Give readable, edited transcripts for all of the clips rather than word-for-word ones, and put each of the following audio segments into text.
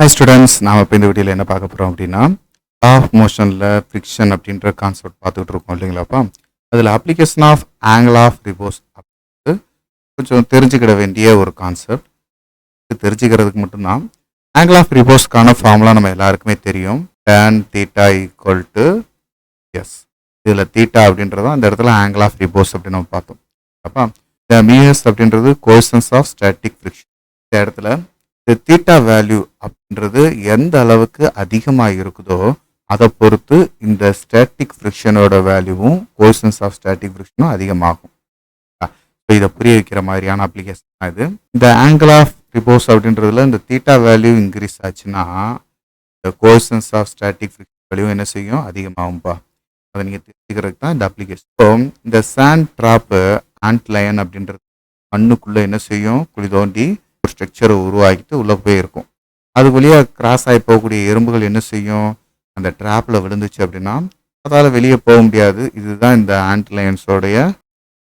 Hi students, நாம் இப்போ இந்த வீடியோவில் என்ன பார்க்க போகிறோம் அப்படின்னா ஆஃப் மோஷனில் ஃப்ரிக்ஷன் அப்படின்ற கான்செப்ட் பார்த்துக்கிட்டு இருக்கோம் இல்லைங்களாப்பா. அதில் application of angle of reverse அப்படின்றது கொஞ்சம் தெரிஞ்சுக்கிட வேண்டிய ஒரு கான்செப்ட். தெரிஞ்சுக்கிறதுக்கு மட்டும்தான் ஆங்கிள் ஆஃப் ரிவர்ஸ்க்கான ஃபார்முலா நம்ம எல்லாருக்குமே தெரியும். tan theta equal to S. இதில் தீட்டா அப்படின்றது அந்த இடத்துல ஆங்கிள் ஆஃப் ரிவர்ஸ் அப்படின்னு நம்ம பார்த்தோம் அப்பா. இந்த மிஎஸ் அப்படின்றது கோஎஃபிஷியன்ட் ஆஃப் ஸ்டாட்டிக் ஃப்ரிக்ஷன். இந்த இடத்துல இந்த தீட்டா வேல்யூ அப்படின்றது எந்த அளவுக்கு அதிகமாக இருக்குதோ அதை பொறுத்து இந்த ஸ்டாட்டிக் ஃப்ரிக்ஷனோட வேல்யூவும் கோஎஃபிஷியன்ட் ஆஃப் ஸ்டாட்டிக் ஃப்ரிக்ஷனும் அதிகமாகும். ஸோ இதை புரிய வைக்கிற மாதிரியான அப்ளிகேஷன் தான் இது. இந்த ஆங்கிள் ஆஃப் ரிவர்ஸ் அப்படின்றதுல இந்த தீட்டா வேல்யூ இன்க்ரீஸ் ஆச்சுன்னா இந்த coefficient of static friction value என்ன செய்யும், அதிகமாகும்பா. அதை நீங்கள் தெரிஞ்சுக்கிறதுக்கு தான் இந்த அப்ளிகேஷன். ஸோ இந்த சாண்ட் ட்ராப்பு ஆண்ட் லயன் அப்படின்றது மண்ணுக்குள்ளே என்ன செய்யும், குழி தோண்டி ஒரு ஸ்ட்ரக்சரை உருவாக்கிட்டு உள்ளே போயிருக்கும். அது வழியாக கிராஸ் ஆகி போகக்கூடிய எறும்புகள் என்ன செய்யும், அந்த ட்ராப்பில் விழுந்துச்சு அப்படின்னா அதால் வெளியே போக முடியாது. இதுதான் இந்த ஆண்ட் லயன்ஸோடைய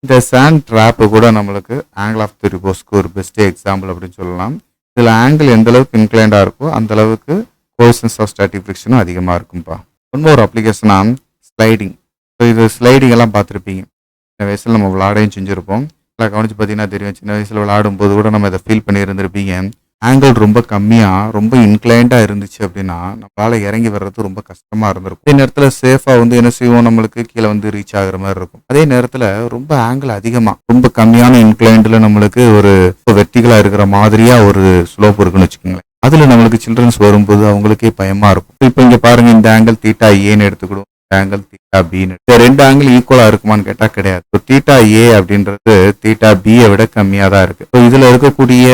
இந்த சாண்ட் ட்ராப்பு கூட நம்மளுக்கு ஆங்கிள் ஆஃப் தி ரிவர்ஸ்க்கு ஒரு பெஸ்ட் எக்ஸாம்பிள் அப்படின்னு சொல்லலாம். இதில் ஆங்கிள் எந்த அளவுக்கு இன்க்ளைண்டாக இருக்கோ அந்த அளவுக்கு கோஎஃபிஷியன்ட் ஆஃப் ஸ்டாட்டிக் ஃப்ரிக்ஷனும் அதிகமாக இருக்கும்ப்பா. இன்னொரு அப்ளிகேஷனாக ஸ்லைடிங். ஸோ இது ஸ்லைடிங் எல்லாம் பார்த்துருப்பீங்க. சின்ன வயசில் நம்ம விளையாடையும் செஞ்சுருப்போம். எல்லாம் கவனிச்சு பார்த்தீங்கன்னா தெரியும், சின்ன வயசில் விளையாடும் போது கூட நம்ம இதை ஃபீல் பண்ணி இருந்திருப்பீங்க. ஆங்கிள் ரொம்ப கம்மியாக ரொம்ப இன்க்ளைண்டாக இருந்துச்சு அப்படின்னா நம்மளால் இறங்கி வர்றது ரொம்ப கஷ்டமாக இருந்திருக்கும். அதே நேரத்தில் சேஃபாக என்ன செய்வோம், நம்மளுக்கு கீழே ரீச் ஆகுற மாதிரி இருக்கும். அதே நேரத்தில் ரொம்ப ஆங்கிள் அதிகமாக ரொம்ப கம்மியான இன்க்ளைண்டில் நம்மளுக்கு ஒரு வெர்டிகலாக இருக்கிற மாதிரியாக ஒரு ஸ்லோப் இருக்குன்னு வச்சுக்கோங்களேன். அதில் நம்மளுக்கு சில்ட்ரன்ஸ் வரும்போது அவங்களுக்கே பயமாக இருக்கும். இப்போ இங்கே பாருங்க, இந்த ஆங்கிள் தீட்டா ஏன்னு எடுத்துக்கிடும், ஆங்கிள் தீட்டா பின்னு. இந்த ரெண்டு ஆங்கிள் ஈக்குவலா இருக்குமான்னு கேட்டா கிடையாது. தீட்டா ஏ அப்படின்றது தீட்டா பியை விட கம்மியா தான் இருக்கு. ஸோ இதுல இருக்கக்கூடிய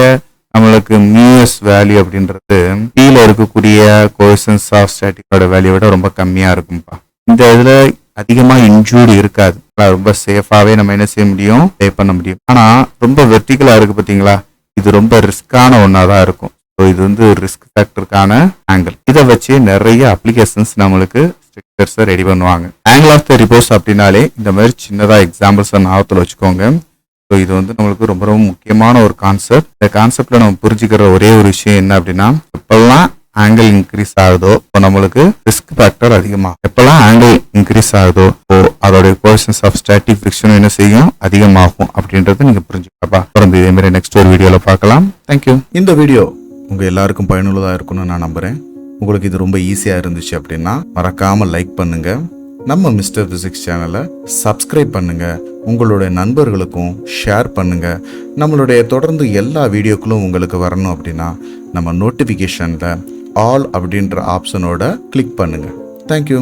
நம்மளுக்கு மிஎஸ் வேல்யூ அப்படின்றது பில இருக்கக்கூடிய கோஎஃபிஷியன்ட் ஆஃப் ஸ்டாட்டிக்கோட வேல்யூ விட ரொம்ப கம்மியா இருக்கும்பா. இந்த இதுல அதிகமா இன்ஜூரி இருக்காது. ரொம்ப சேஃபாவே நம்ம என்ன செய்ய முடியும், பே பண்ண முடியும். ஆனா ரொம்ப வெர்டிகலா இருக்கு பாத்தீங்களா, இது ரொம்ப ரிஸ்கான ஒன்னாதான் இருக்கும். ஸோ இது ரிஸ்க் ஃபேக்டருக்கான ஆங்கிள். இதை வச்சு நிறைய அப்ளிகேஷன்ஸ் நம்மளுக்கு ஸ்ட்ரக்சர்ஸை ரெடி பண்ணுவாங்க. ஆங்கிள் ஆஃப் த ரிவர்ஸ் அப்படின்னாலே இந்த மாதிரி சின்னதாக எக்ஸாம்பிள்ஸை ஞாபகத்தில் வச்சுக்கோங்க. ஸோ இது நம்மளுக்கு ரொம்ப ரொம்ப முக்கியமான ஒரு கான்செப்ட். இந்த கான்செப்டில் நம்ம புரிஞ்சுக்கிற ஒரே ஒரு விஷயம் என்ன அப்படின்னா, எப்பெல்லாம் ஆங்கிள் இன்க்ரீஸ் ஆகுதோ இப்போ நம்மளுக்கு ரிஸ்க் ஃபேக்டர் அதிகமாகும். எப்பெல்லாம் ஆங்கிள் இன்க்ரீஸ் ஆகுதோ இப்போ அதோடைய கோஎஃபிஷியன்ட் ஆஃப் ஸ்டாட்டிக் ஃப்ரிக்ஷன் என்ன செய்யும், அதிகமாகும் அப்படின்றத நீங்கள் புரிஞ்சுக்கப்பா. தொடர்ந்து இதே மாதிரி நெக்ஸ்ட் ஒரு வீடியோவில் பார்க்கலாம். தேங்க்யூ. இந்த வீடியோ உங்கள் எல்லாருக்கும் பயனுள்ளதாக இருக்கும்னு நான் நம்புகிறேன். உங்களுக்கு இது ரொம்ப ஈஸியாக இருந்துச்சு அப்படின்னா மறக்காமல் லைக் பண்ணுங்கள். நம்ம மிஸ்டர் ஃபிசிக்ஸ் சேனலை சப்ஸ்கிரைப் பண்ணுங்கள். உங்களுடைய நண்பர்களுக்கும் ஷேர் பண்ணுங்கள். நம்மளுடைய தொடர்ந்து எல்லா வீடியோக்களும் உங்களுக்கு வரணும் அப்படின்னா நம்ம நோட்டிஃபிகேஷனில் ஆல் அப்படின்ற ஆப்ஷனோட கிளிக் பண்ணுங்கள். தேங்க்யூ.